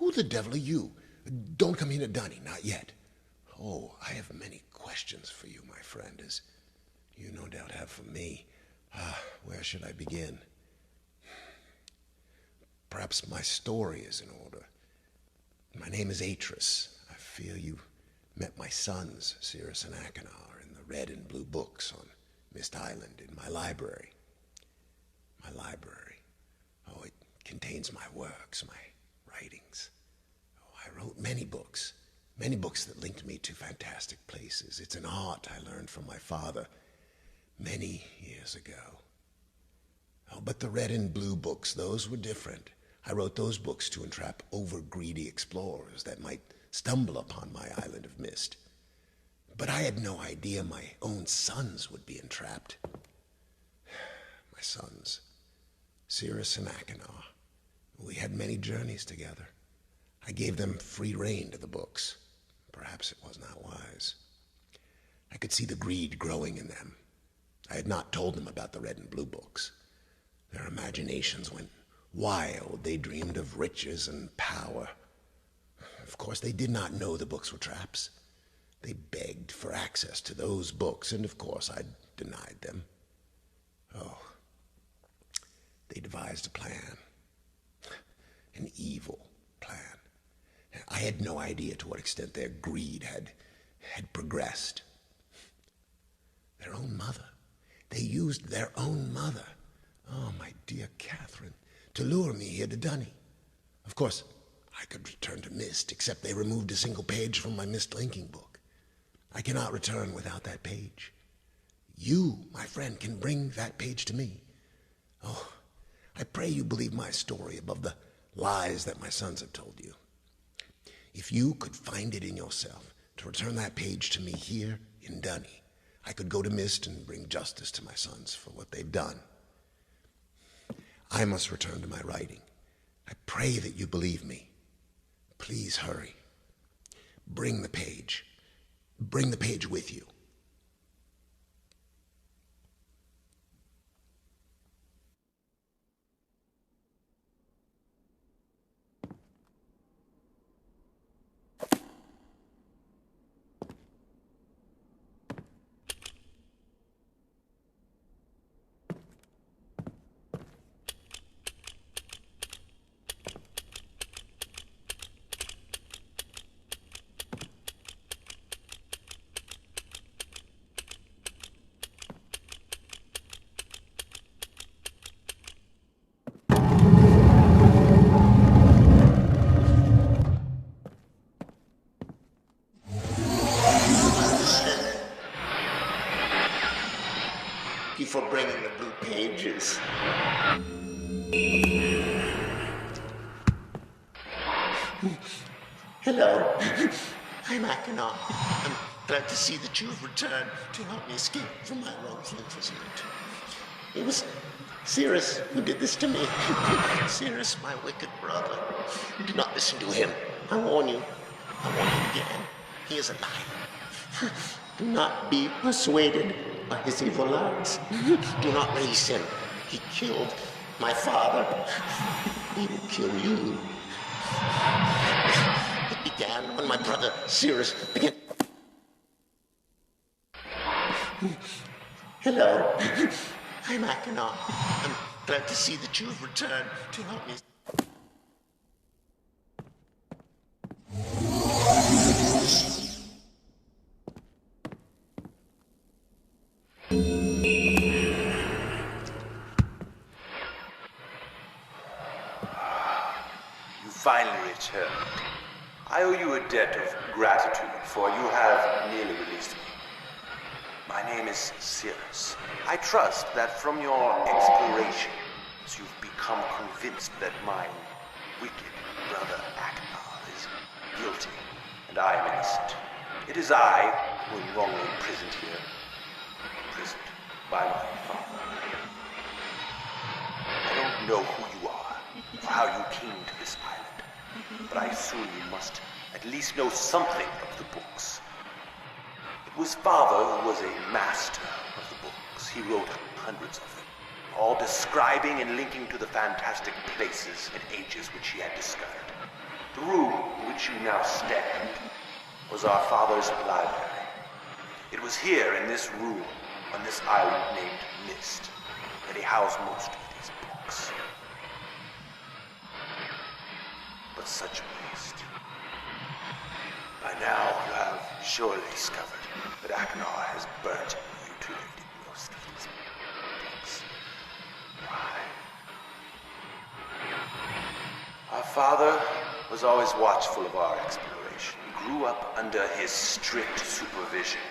Who the devil are you? Don't come here to Dunny, not yet. Oh, I have many questions for you, my friend, as you no doubt have for me. Where should I begin? Perhaps my story is in order. My name is Atrus. I fear you met my sons, Cirrus and Achenar, in the red and blue books on Myst Island in my library. My library. Oh, it contains my works, my writings. Oh, I wrote many books that linked me to fantastic places. It's an art I learned from my father many years ago. Oh, but the red and blue books, those were different. I wrote those books to entrap over-greedy explorers that might stumble upon my island of Myst. But I had no idea my own sons would be entrapped. My sons, Cirrus and Achenar. We had many journeys together. I gave them free rein to the books. Perhaps it was not wise. I could see the greed growing in them. I had not told them about the red and blue books. Their imaginations went wild. They dreamed of riches and power. Of course, they did not know the books were traps. They begged for access to those books, and of course I denied them. Oh, they devised a plan. An evil plan. I had no idea to what extent their greed had progressed. Their own mother. They used their own mother. Oh, my dear Catherine, to lure me here to Dunny. Of course, I could return to Myst, except they removed a single page from my Myst linking book. I cannot return without that page. You, my friend, can bring that page to me. Oh, I pray you believe my story above the lies that my sons have told you. If you could find it in yourself to return that page to me here in Dunny, I could go to Myst and bring justice to my sons for what they've done. I must return to my writing. I pray that you believe me. Please hurry. Bring the page. Bring the page with you. For bringing the blue pages. Hello, I'm Achenar. I'm glad to see that you have returned to help me escape from my wrongful imprisonment. It was Cirrus who did this to me. Cirrus, my wicked brother. Do not listen to him. I warn you. I warn you again. He is a liar. Do not be persuaded by his evil lies. Do not release him. He killed my father. He will kill you. It began when my brother Cirrus began... Hello, I'm Achenar. I'm glad to see that you have returned to help me. Finally returned. I owe you a debt of gratitude, for you have nearly released me. My name is Cirrus. I trust that from your explorations, you've become convinced that my wicked brother Achenar is guilty, and I am innocent. It is I who am wrongly imprisoned here, imprisoned by my father. I don't know who you are, or how you came to this island. But I assume you must at least know something of the books. It was Father who was a master of the books. He wrote hundreds of them, all describing and linking to the fantastic places and ages which he had discovered. The room in which you now stand was our father's library. It was here in this room, on this island named Myst, that he housed most of these books. But such a waste. By now you have surely discovered that Achenar has burnt and mutilated most of these books. Why? Our father was always watchful of our exploration. We grew up under his strict supervision.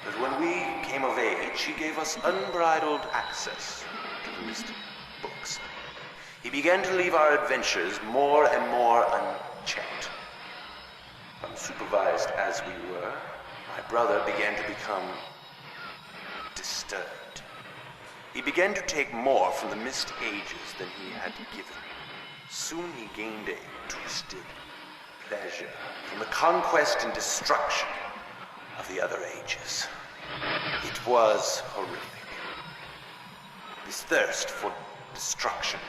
But when we came of age, he gave us unbridled access to these books. He began to leave our adventures more and more unchecked. Unsupervised as we were, my brother began to become disturbed. He began to take more from the Myst Ages than he had given. Soon he gained a twisted pleasure from the conquest and destruction of the other ages. It was horrific. This thirst for destruction.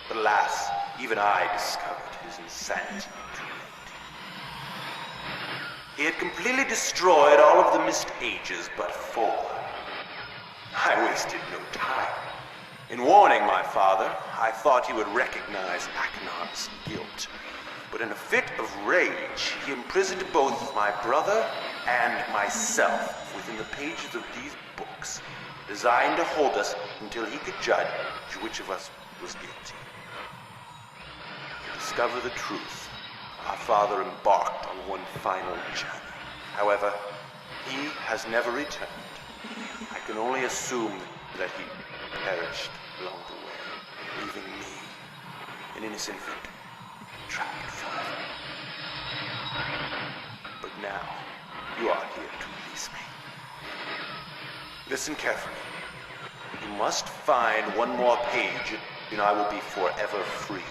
But alas, even I discovered his insanity too late. He had completely destroyed all of the Myst Ages but 4. I wasted no time. In warning my father, I thought he would recognize Achenar's guilt. But in a fit of rage, he imprisoned both my brother and myself within the pages of these books, designed to hold us until he could judge which of us was guilty. To discover the truth, our father embarked on one final journey. However, he has never returned. I can only assume that he perished along the way, leaving me, an innocent victim, trapped forever. But now, you are here to release me. Listen carefully. You must find one more page, and I will be forever free.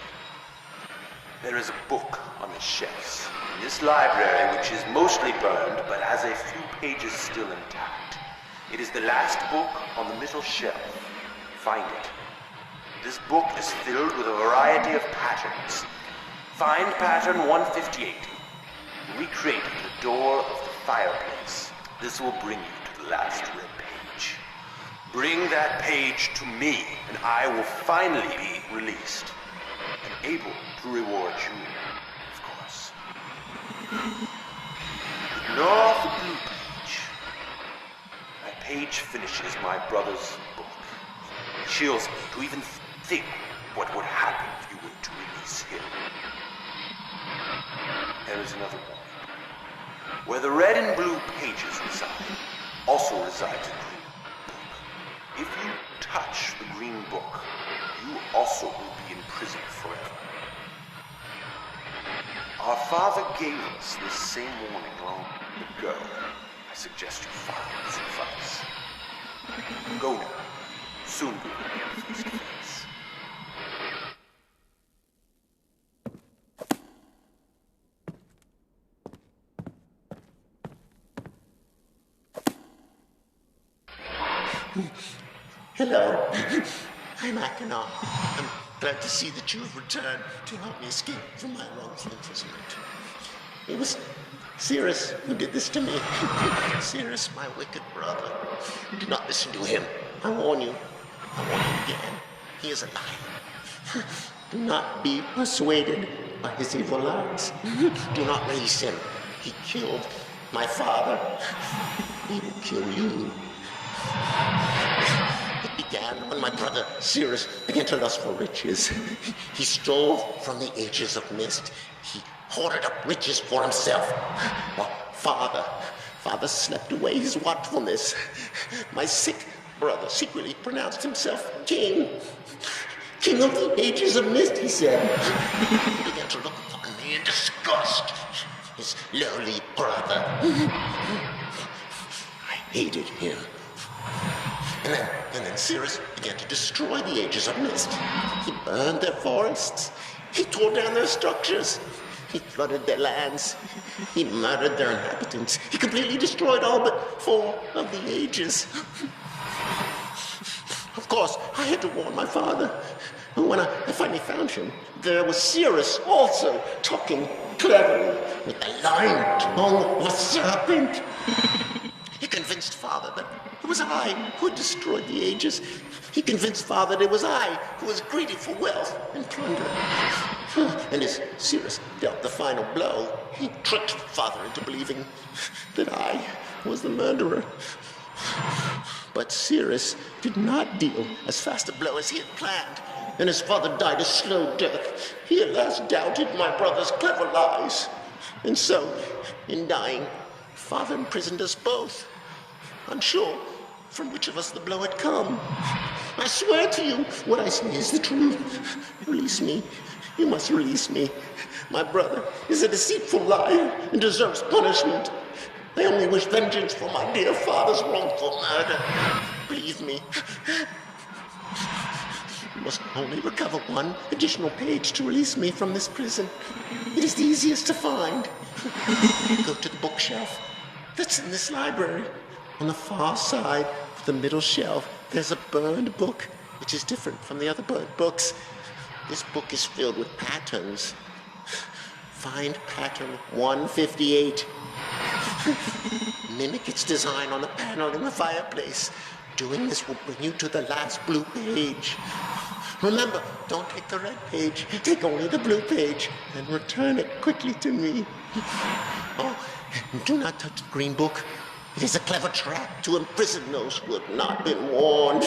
There is a book on the shelves in this library, which is mostly burned, but has a few pages still intact. It is the last book on the middle shelf. Find it. This book is filled with a variety of patterns. Find pattern 158. Recreate the door of the fireplace. This will bring you to the last red page. Bring that page to me, and I will finally be released, and able to reward you, of course. Ignore the blue page. That page finishes my brother's book. It chills me to even think what would happen if you were to release him. There is another one. Where the red and blue pages reside, also resides a green book. If you touch the green book, you also will be imprisoned forever. Our father gave us this same warning long ago. I suggest you follow his advice. Go now. Soon we will be face to face. Hello. I'm Achenar. I'm glad to see that you have returned to help me escape from my wrongful imprisonment. It was Cyrus who did this to me. Cyrus, my wicked brother. Do not listen to him. I warn you. I warn you again. He is a liar. Do not be persuaded by his evil lies. Do not release him. He killed my father. He will kill you. It began when my brother Cyrus began to lust for riches. He stole from the Ages of Myst. He hoarded up riches for himself. While Father slept away his watchfulness. My sick brother secretly pronounced himself king. King of the Ages of Myst, he said. He began to look upon me in disgust. His lowly brother. I hated him. And then Cyrus began to destroy the Ages of Myst. He burned their forests. He tore down their structures. He flooded their lands. He murdered their inhabitants. He completely destroyed all but 4 of the Ages. Of course, I had to warn my father. And when I finally found him, there was Cyrus also talking cleverly with the lying tongue of a serpent. He convinced father that it was I who had destroyed the ages. He convinced father that it was I who was greedy for wealth and plunder. And as Cyrus dealt the final blow, he tricked father into believing that I was the murderer. But Cyrus did not deal as fast a blow as he had planned, and his father died a slow death. He at last doubted my brother's clever lies. And so, in dying, father imprisoned us both, unsure from which of us the blow had come. I swear to you, what I say is the truth. Release me. You must release me. My brother is a deceitful liar and deserves punishment. I only wish vengeance for my dear father's wrongful murder. Believe me. You must only recover one additional page to release me from this prison. It is the easiest to find. Go to the bookshelf that's in this library. On the far side of the middle shelf, there's a burned book, which is different from the other burned books. This book is filled with patterns. Find pattern 158. Mimic its design on the panel in the fireplace. Doing this will bring you to the last blue page. Remember, don't take the red page. Take only the blue page and return it quickly to me. Oh, and do not touch the green book. It is a clever trap to imprison those who have not been warned.